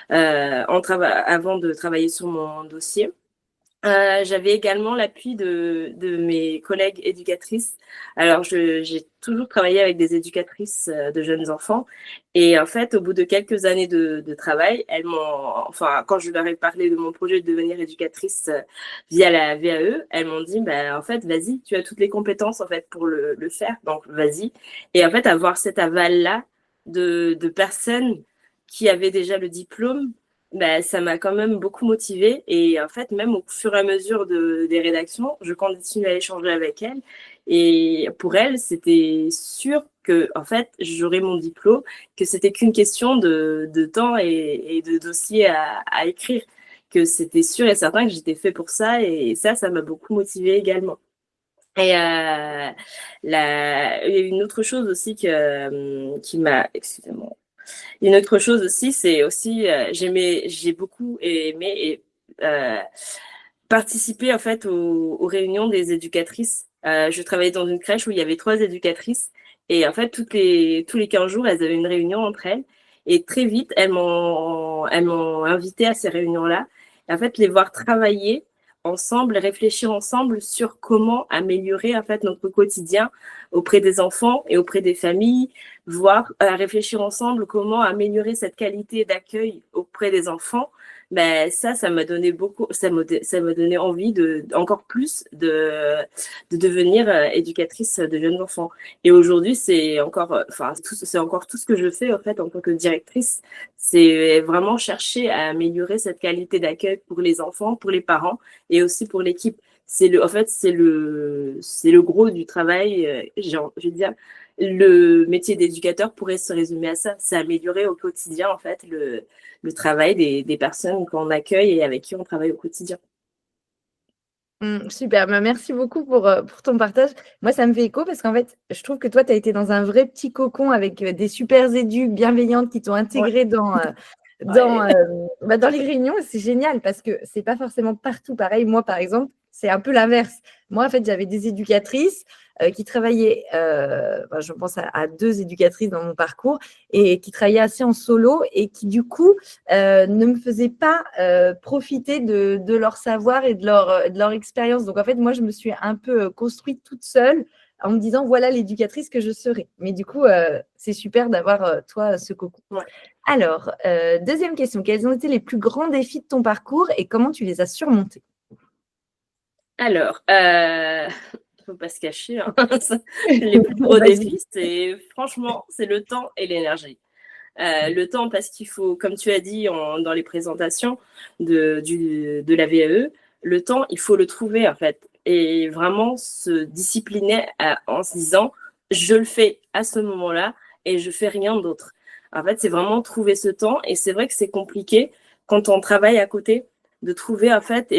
avant de travailler sur mon dossier. J'avais également l'appui de mes collègues éducatrices. Alors, j'ai toujours travaillé avec des éducatrices de jeunes enfants. Et en fait, au bout de quelques années de travail, enfin, quand je leur ai parlé de mon projet de devenir éducatrice via la VAE, elles m'ont dit, bah, en fait, vas-y, tu as toutes les compétences en fait pour le faire, donc vas-y. Et en fait, avoir cet aval-là de personnes qui avaient déjà le diplôme, bah, ça m'a quand même beaucoup motivée. Et en fait, même au fur et à mesure des rédactions, je continue à échanger avec elles. Et pour elles, c'était sûr que en fait, j'aurais mon diplôme, que c'était qu'une question de temps et de dossiers à écrire, que c'était sûr et certain que j'étais fait pour ça. Et ça m'a beaucoup motivée également. Et il y a une autre chose aussi qui m'a, excusez-moi, une autre chose aussi, c'est aussi, j'ai beaucoup aimé participer en fait aux réunions des éducatrices. Je travaillais dans une crèche où il y avait 3 éducatrices et en fait tous les 15 jours, elles avaient une réunion entre elles et très vite, elles m'ont invitée à ces réunions-là. Et en fait, les voir travailler ensemble, réfléchir ensemble sur comment améliorer en fait notre quotidien auprès des enfants et auprès des familles, réfléchir ensemble comment améliorer cette qualité d'accueil auprès des enfants, ben ça m'a donné beaucoup, ça m'a donné envie encore plus de devenir éducatrice de jeunes enfants. Et aujourd'hui, c'est encore, c'est encore tout ce que je fais en fait en tant que directrice, c'est vraiment chercher à améliorer cette qualité d'accueil pour les enfants, pour les parents et aussi pour l'équipe. En fait, c'est le gros du travail. Je veux dire, le métier d'éducateur pourrait se résumer à ça, c'est améliorer au quotidien en fait le travail des personnes qu'on accueille et avec qui on travaille au quotidien. Super, merci beaucoup pour ton partage. Moi, ça me fait écho parce qu'en fait, je trouve que toi, tu as été dans un vrai petit cocon avec des super éduques bienveillantes qui t'ont Ouais. intégré dans, Ouais. dans les réunions. C'est génial parce que c'est pas forcément partout pareil. Moi, par exemple, c'est un peu l'inverse. Moi, en fait, j'avais des éducatrices qui travaillaient, je pense à 2 éducatrices dans mon parcours et qui travaillaient assez en solo et qui, du coup, ne me faisaient pas profiter de leur savoir et de leur expérience. Donc, en fait, moi, je me suis un peu construite toute seule en me disant, voilà l'éducatrice que je serai. Mais du coup, c'est super d'avoir, toi, ce cocon. Ouais. Alors, deuxième question, quels ont été les plus grands défis de ton parcours et comment tu les as surmontés? Alors, faut pas se cacher, hein. Les plus gros défis, franchement, c'est le temps et l'énergie. Le temps parce qu'il faut, comme tu as dit dans les présentations de la VAE, le temps, il faut le trouver en fait. Et vraiment se discipliner en se disant, je le fais à ce moment-là et je fais rien d'autre. En fait, c'est vraiment trouver ce temps. Et c'est vrai que c'est compliqué quand on travaille à côté de trouver en fait,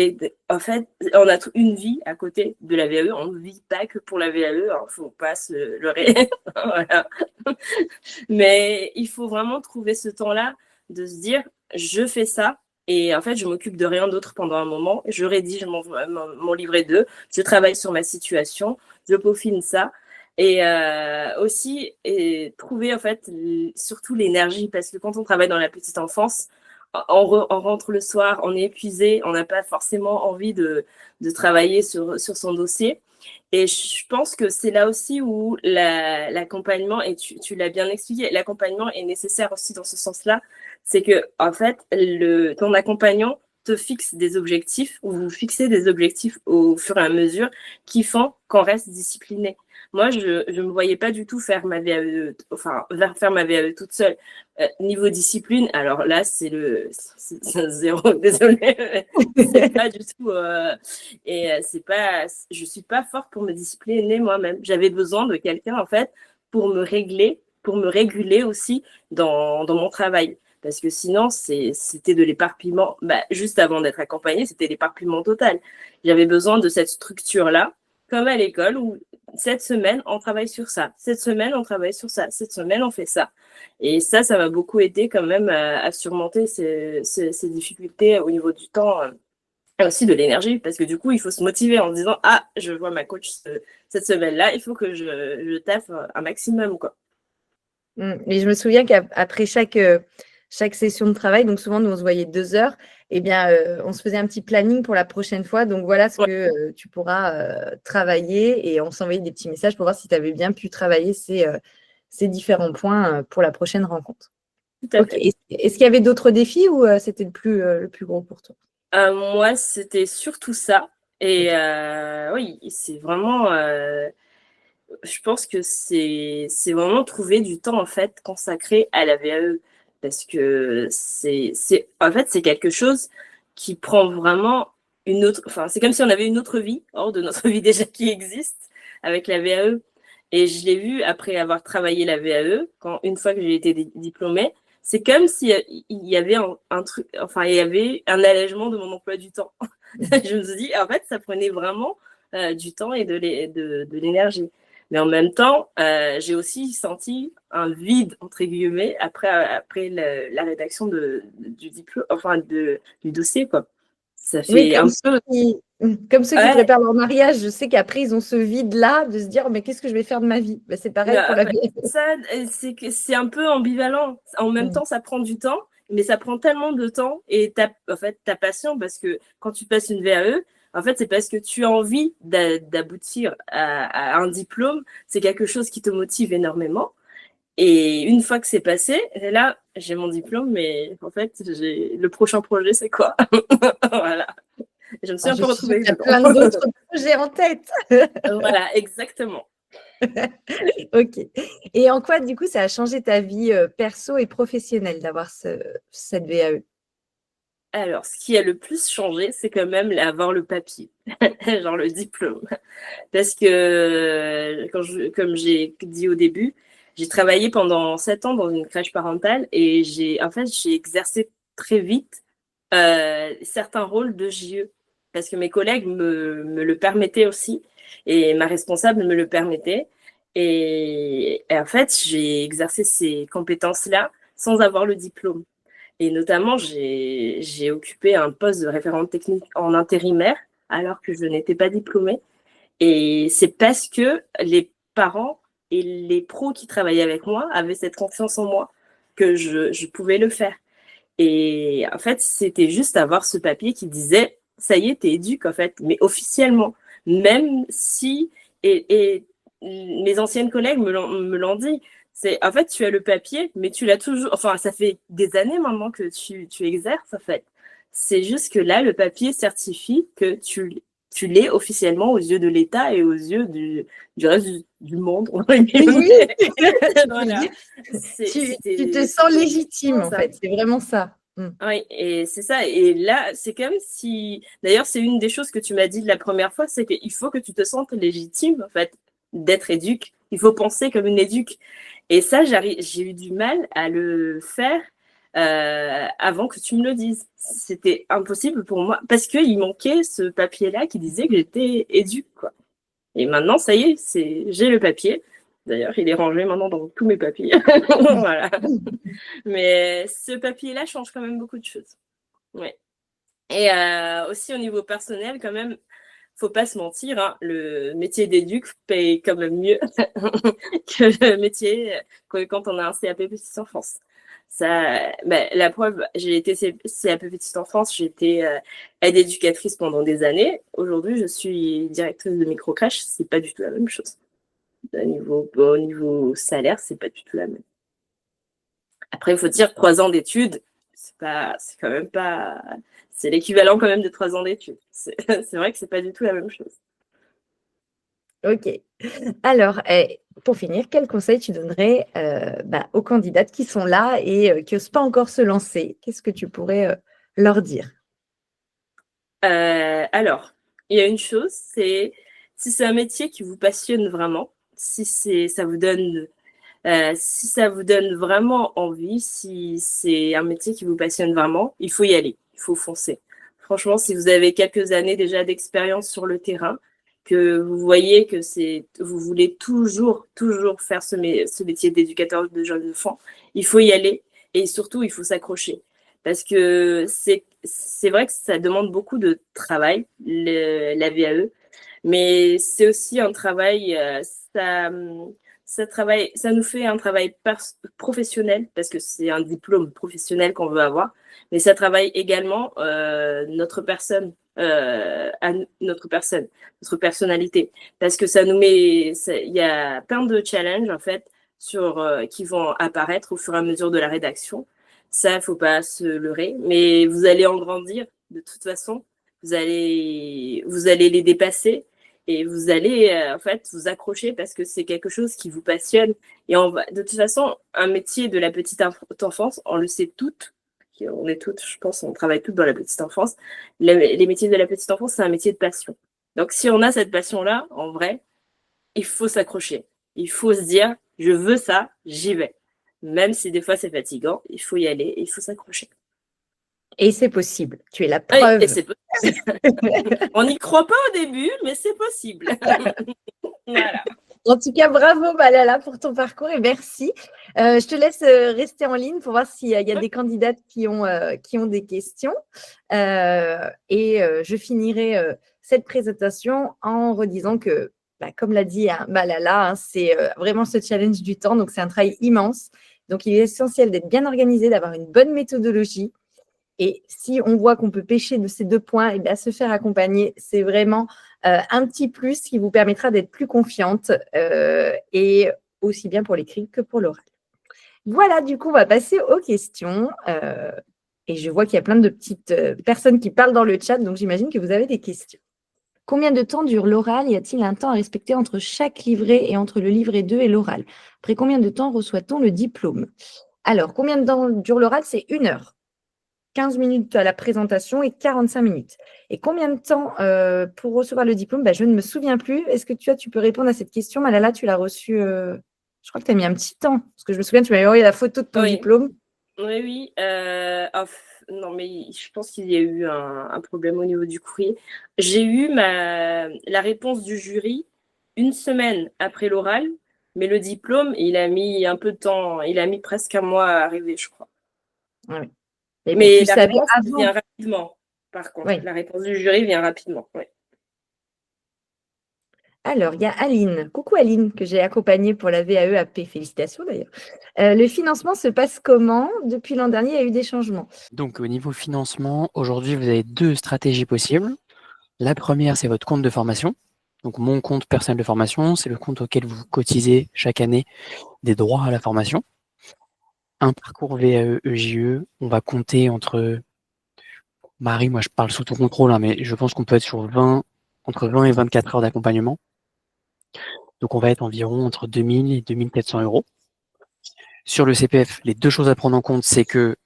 on a une vie à côté de la VAE, on ne vit pas que pour la VAE, il ne faut pas se leurrer. Voilà. Mais il faut vraiment trouver ce temps-là de se dire, je fais ça et en fait, je m'occupe de rien d'autre pendant un moment. Je rédige mon livret 2, je travaille sur ma situation, je peaufine ça. Et aussi, trouver en fait surtout l'énergie parce que quand on travaille dans la petite enfance, on rentre le soir, on est épuisé, on n'a pas forcément envie de travailler sur son dossier. Et je pense que c'est là aussi où l'accompagnement, et tu l'as bien expliqué, l'accompagnement est nécessaire aussi dans ce sens-là. C'est que, en fait, ton accompagnant te fixe des objectifs, ou vous fixez des objectifs au fur et à mesure qui font qu'on reste discipliné. Moi, je ne me voyais pas du tout faire ma VAE toute seule. Niveau discipline, alors là, c'est zéro, désolé, c'est pas du tout. C'est pas, je suis pas forte pour me discipliner moi-même. J'avais besoin de quelqu'un en fait pour me régler, pour me réguler aussi dans mon travail. Parce que sinon, c'était de l'éparpillement. Juste avant d'être accompagnée, c'était l'éparpillement total. J'avais besoin de cette structure-là, comme à l'école, où cette semaine, on travaille sur ça. Cette semaine, on travaille sur ça. Cette semaine, on fait ça. Et ça m'a beaucoup aidé quand même à surmonter ces difficultés au niveau du temps et aussi de l'énergie, parce que du coup, il faut se motiver en se disant, ah, je vois ma coach cette semaine-là, il faut que je taffe un maximum, quoi. Et je me souviens qu'après chaque session de travail, donc souvent nous on se voyait 2 heures, eh bien on se faisait un petit planning pour la prochaine fois. Donc voilà ce que tu pourras travailler et on s'envoyait des petits messages pour voir si tu avais bien pu travailler ces différents points pour la prochaine rencontre. Tout à fait. Est-ce qu'il y avait d'autres défis ou c'était le plus gros pour toi? Moi, c'était surtout ça. Et oui, c'est vraiment. Je pense que c'est vraiment trouver du temps en fait consacré à la VAE parce que en fait c'est quelque chose qui prend vraiment une autre, enfin c'est comme si on avait une autre vie hors de notre vie déjà qui existe avec la VAE. Et je l'ai vu après avoir travaillé la VAE quand une fois que j'ai été diplômée, c'est comme si il y avait un truc, enfin il y avait un allègement de mon emploi du temps. Je me suis dit en fait ça prenait vraiment du temps et de l'énergie. Mais en même temps, j'ai aussi senti un vide, entre guillemets, après la rédaction du diplôme, du dossier, quoi. Ça Oui, fait un peu. comme ceux qui Ouais, préparent leur mariage, je sais qu'après, ils ont ce vide-là de se dire, mais qu'est-ce que je vais faire de ma vie? C'est pareil pour la vie. ça, c'est un peu ambivalent. En même temps, ça prend du temps, mais ça prend tellement de temps et en fait, t'as passion parce que quand tu passes une VAE, en fait, c'est parce que tu as envie d'aboutir à un diplôme. C'est quelque chose qui te motive énormément. Et une fois que c'est passé, là, j'ai mon diplôme, mais en fait, le prochain projet, c'est quoi? Voilà. Je me suis un Je peu suis sûre retrouvée que tu as dedans. plein d'autres projets en tête. Voilà, exactement. Ok. Et en quoi, du coup, ça a changé ta vie perso et professionnelle d'avoir cette VAE? Alors, ce qui a le plus changé, c'est quand même avoir le papier, genre le diplôme. Parce que, comme j'ai dit au début, j'ai travaillé pendant 7 ans dans une crèche parentale et j'ai exercé très vite certains rôles de JE. Parce que mes collègues me le permettaient aussi et ma responsable me le permettait. Et en fait, j'ai exercé ces compétences-là sans avoir le diplôme. Et notamment, j'ai occupé un poste de référente technique en intérimaire alors que je n'étais pas diplômée. Et c'est parce que les parents et les pros qui travaillaient avec moi avaient cette confiance en moi que je pouvais le faire. Et en fait, c'était juste avoir ce papier qui disait, ça y est, t'es éduque, en fait, mais officiellement. Même si, et mes anciennes collègues me l'ont dit, c'est, en fait, tu as le papier, mais tu l'as toujours, enfin, ça fait des années maintenant que tu exerces, en fait. C'est juste que là, le papier certifie que tu l'es officiellement aux yeux de l'État et aux yeux du reste du monde. Oui, Voilà. tu te sens légitime, en Ça. fait. C'est vraiment ça. Oui, et c'est ça. Et là, c'est comme si. D'ailleurs, c'est une des choses que tu m'as dit de la première fois, c'est qu'il faut que tu te sentes légitime, en fait, d'être éduque. Il faut penser comme une éduque. Et ça, j'ai eu du mal à le faire avant que tu me le dises. C'était impossible pour moi parce qu'il manquait ce papier-là qui disait que j'étais éduque, quoi. Et maintenant, ça y est, j'ai le papier. D'ailleurs, il est rangé maintenant dans tous mes papiers. Voilà. Mais ce papier-là change quand même beaucoup de choses. Ouais. Et aussi au niveau personnel, quand même, faut pas se mentir, hein, le métier d'éduc paye quand même mieux que le métier quand on a un CAP petite enfance. Ça, ben, la preuve, j'ai été CAP petite enfance, j'ai été aide éducatrice pendant des années. Aujourd'hui, je suis directrice de microcrèche, c'est pas du tout la même chose. Au niveau salaire, c'est pas du tout la même. Après, il faut dire 3 ans d'études, c'est quand même pas, c'est l'équivalent quand même de 3 ans d'études. C'est vrai que c'est pas du tout la même chose. Ok. Alors, pour finir, quel conseil tu donnerais aux candidates qui sont là et qui n'osent pas encore se lancer? Qu'est-ce que tu pourrais leur dire? Alors, il y a une chose, c'est si c'est un métier qui vous passionne vraiment, si ça vous donne vraiment envie, si c'est un métier qui vous passionne vraiment, il faut y aller, il faut foncer. Franchement, si vous avez quelques années déjà d'expérience sur le terrain, que vous voyez que vous voulez toujours faire ce métier d'éducateur de jeunes enfants, il faut y aller et surtout, il faut s'accrocher. Parce que c'est vrai que ça demande beaucoup de travail, la VAE, mais c'est aussi un travail, ça nous fait un travail professionnel parce que c'est un diplôme professionnel qu'on veut avoir, mais ça travaille également notre personnalité, parce que ça nous met, il y a plein de challenges en fait qui vont apparaître au fur et à mesure de la rédaction. Ça, faut pas se leurrer, mais vous allez en grandir de toute façon. Vous allez les dépasser et vous allez en fait vous accrocher parce que c'est quelque chose qui vous passionne. Et de toute façon, un métier de la petite enfance, on le sait toutes, on est toutes, je pense, on travaille toutes dans la petite enfance. Les métiers de la petite enfance, c'est un métier de passion. Donc si on a cette passion-là, en vrai, il faut s'accrocher. Il faut se dire, je veux ça, j'y vais. Même si des fois c'est fatigant, il faut y aller et il faut s'accrocher. Et c'est possible. Tu es la Oui, et preuve. c'est possible. On n'y croit pas au début, mais c'est possible. Voilà. En tout cas, bravo Malala pour ton parcours et merci. Je te laisse rester en ligne pour voir s'il y a des candidates qui ont des questions. Et je finirai cette présentation en redisant que, comme l'a dit Malala, c'est vraiment ce challenge du temps. Donc, c'est un travail immense. Donc, il est essentiel d'être bien organisé, d'avoir une bonne méthodologie. Et si on voit qu'on peut pêcher de ces 2 points, et bien, se faire accompagner, c'est vraiment un petit plus qui vous permettra d'être plus confiante et aussi bien pour l'écrit que pour l'oral. Voilà, du coup, on va passer aux questions. Et je vois qu'il y a plein de petites personnes qui parlent dans le chat, donc j'imagine que vous avez des questions. Combien de temps dure l'oral? Y a-t-il un temps à respecter entre chaque livret et entre le livret 2 et l'oral? Après combien de temps reçoit-on le diplôme? Alors, combien de temps dure l'oral? C'est 1 heure. 15 minutes à la présentation et 45 minutes. Et combien de temps pour recevoir le diplôme? Je ne me souviens plus. Est-ce que tu peux répondre à cette question? Malala, tu l'as reçu, je crois que tu as mis un petit temps. Parce que je me souviens, tu m'avais envoyé la photo de ton Oui. diplôme. Oui, oui. Non, mais je pense qu'il y a eu un problème au niveau du courrier. J'ai eu la réponse du jury 1 semaine après l'oral, mais le diplôme, il a mis un peu de temps. Il a mis presque un mois à arriver, je crois. Ah oui. Mais bon, Mais tu la savais réponse avant. vient rapidement, par contre. Oui. La réponse du jury vient rapidement. Oui. Alors, il y a Aline. Coucou Aline, que j'ai accompagnée pour la VAE AP. Félicitations d'ailleurs. Le financement se passe comment? Depuis l'an dernier, il y a eu des changements. Donc, au niveau financement, aujourd'hui, vous avez 2 stratégies possibles. La première, c'est votre compte de formation. Donc, mon compte personnel de formation, c'est le compte auquel vous cotisez chaque année des droits à la formation. Un parcours VAE EJE, on va compter entre, Marie, moi je parle sous ton contrôle, hein, mais je pense qu'on peut être sur entre 20 et 24 heures d'accompagnement. Donc, on va être environ entre 2000 et 2400 euros. Sur le CPF, les 2 choses à prendre en compte, c'est que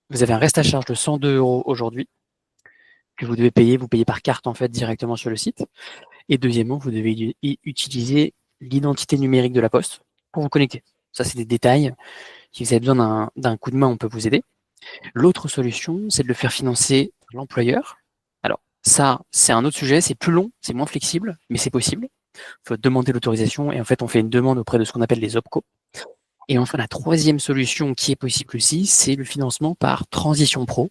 vous avez un reste à charge de 102 euros aujourd'hui, que vous devez payer, vous payez par carte en fait directement sur le site. Et deuxièmement, vous devez utiliser l'identité numérique de la Poste pour vous connecter. Ça, c'est des détails. Si vous avez besoin d'un coup de main, on peut vous aider. L'autre solution, c'est de le faire financer par l'employeur. Alors, ça, c'est un autre sujet, c'est plus long, c'est moins flexible, mais c'est possible. Il faut demander l'autorisation et en fait, on fait une demande auprès de ce qu'on appelle les OPCO. Et enfin, la troisième solution qui est possible aussi, c'est le financement par Transition Pro.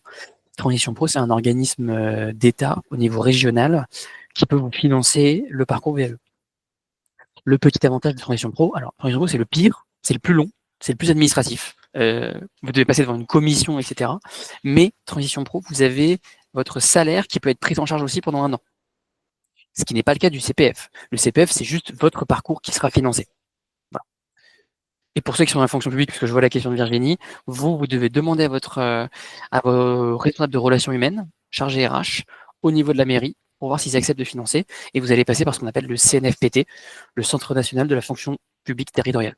Transition Pro, c'est un organisme d'État au niveau régional qui peut vous financer le parcours VAE. Le petit avantage de Transition Pro, alors Transition Pro, c'est le pire, c'est le plus long, c'est le plus administratif. Vous devez passer devant une commission, etc. Mais Transition Pro, vous avez votre salaire qui peut être pris en charge aussi pendant 1 an. Ce qui n'est pas le cas du CPF. Le CPF, c'est juste votre parcours qui sera financé. Voilà. Et pour ceux qui sont dans la fonction publique, puisque je vois la question de Virginie, vous devez demander à vos responsables de relations humaines, chargés RH, au niveau de la mairie, pour voir s'ils acceptent de financer. Et vous allez passer par ce qu'on appelle le CNFPT, le Centre national de la fonction publique territoriale.